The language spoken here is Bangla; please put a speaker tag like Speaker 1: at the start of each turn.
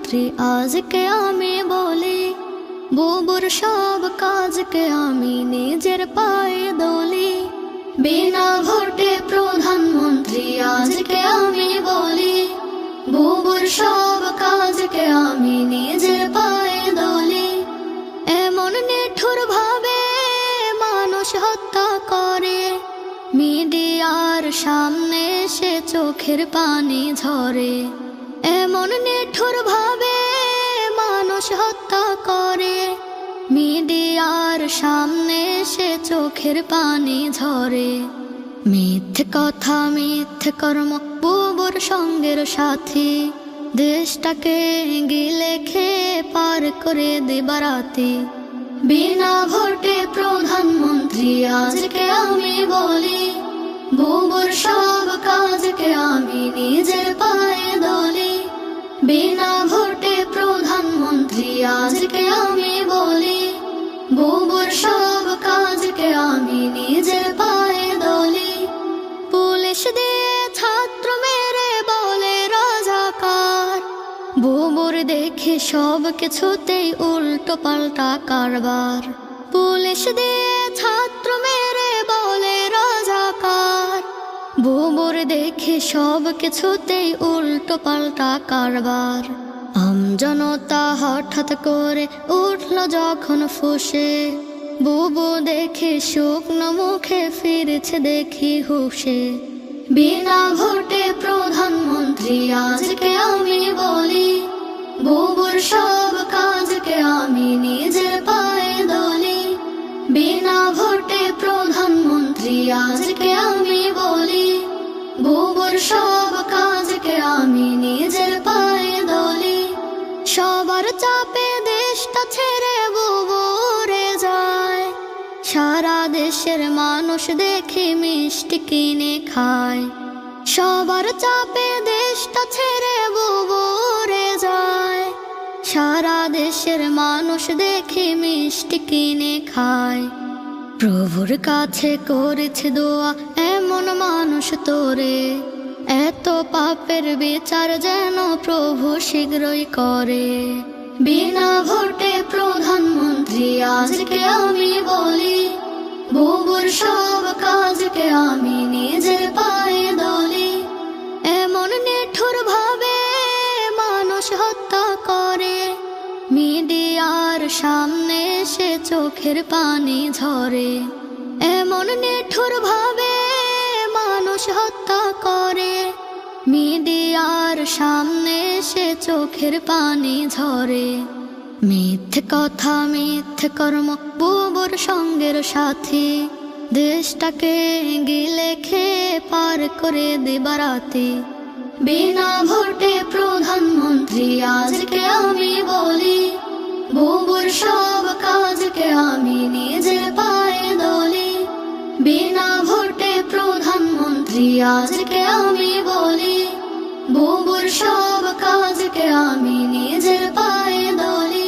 Speaker 1: প্রধানমন্ত্রী আজকে আমি বলি, বুবুর সব কাজকে আমি নিজের পায়ে দলি। বিনা ভোটে প্রধানমন্ত্রী আজকে আমি বলি, বুবুর সব কাজকে আমি নিজের পায়ে দলি। এমন নিঠুর ভাবে মানুষ হত্যা করে, মিডিয়ার সামনে সে চোখের পানি ঝরে। এমন নিঠুর ভাবে মানুষ হত্যা করে, মিডিয়ার সামনে সে চোখের পানি ঝরে। মিথ্যে কথা মিথ্যে কর্ম বুবুর সঙ্গের সাথী, দেশটাকে গিলে খেয়ে পার করে দেবারাতে। বিনা ভোটে প্রধানমন্ত্রী আজকে আমি বলি, বুবুর সব কাজকে আমি নিজের পায়ে দলি। বিনা ভোটে প্রধানমন্ত্রী আজকে আমি বলি, বুবুর সব কাজকে আমি নিজের পায়ে দলি। পুলিশ দিয়ে ছাত্র মেরে বলে রাজাকার, বুবুর দেখে সব কিছুতেই উল্টো পাল্টা কারবার। পুলিশ দিয়ে ছাত্র মেরে বলে রাজাকার, বুবুর দেখে সব কিছুতেই উল্টো পাল্টা কারবার। আমজনতা হঠাৎ করে উঠল যখন ফুসে, বুবু দেখে শুকনো মুখে ফিরেছে দেখি হুশে। বিনা ভোটে প্রধানমন্ত্রী আজকে আমি বলি, বুবুর সব কাজকে আমি নিজের পায়ে দলি। বিনা ভোটে প্রধানমন্ত্রী আজকে আমি বলি, বুবুর সব কাজকে আমি নিজের পায়ে দলি। সবার চাপে দেশটা ছেড়ে বুবু উড়ে যায়, সারা দেশের মানুষ দেখে মিষ্টি কিনে খায়। সবার চাপে দেশটা ছেড়ে বুবু উড়ে যায়, সারা দেশের মানুষ দেখে মিষ্টি কিনে খায়। প্রভুর কাছে করেছে দোয়া এমন মানুষ তোরে, এত পাপের বিচার যেন প্রভু শীঘ্রই করে। বিনা ভোটে প্রধানমন্ত্রী আজকে আমি বলি, বুবুর সব কাজকে আমি নিজের পায়ে দলি। এমন নিঠুর ভাবে মানুষ হত্যা করে, মিডিয়ার সামনে সে চোখের পানি ঝরে। এমন নিঠুর ভাবে মানুষ হত্যা করে, মিডিয়ার সামনে সে চোখের পানি ঝরে। মিথ্যে কথা মিথ্যে কর্ম বুবুর সঙ্গের সাথী, দেশটাকে গিলে খেয়ে পার করে দেবারাতে। বিনা ভোটে প্রধানমন্ত্রী আজকে আমি বলি, বুবুর সব কাজকে আমি নিজের পায়ে দলি। বিনা ভোটে প্রধানমন্ত্রী আজকে আমি বলি, বুবুর সব কাজকে আমি নিজের পায়ে দলি।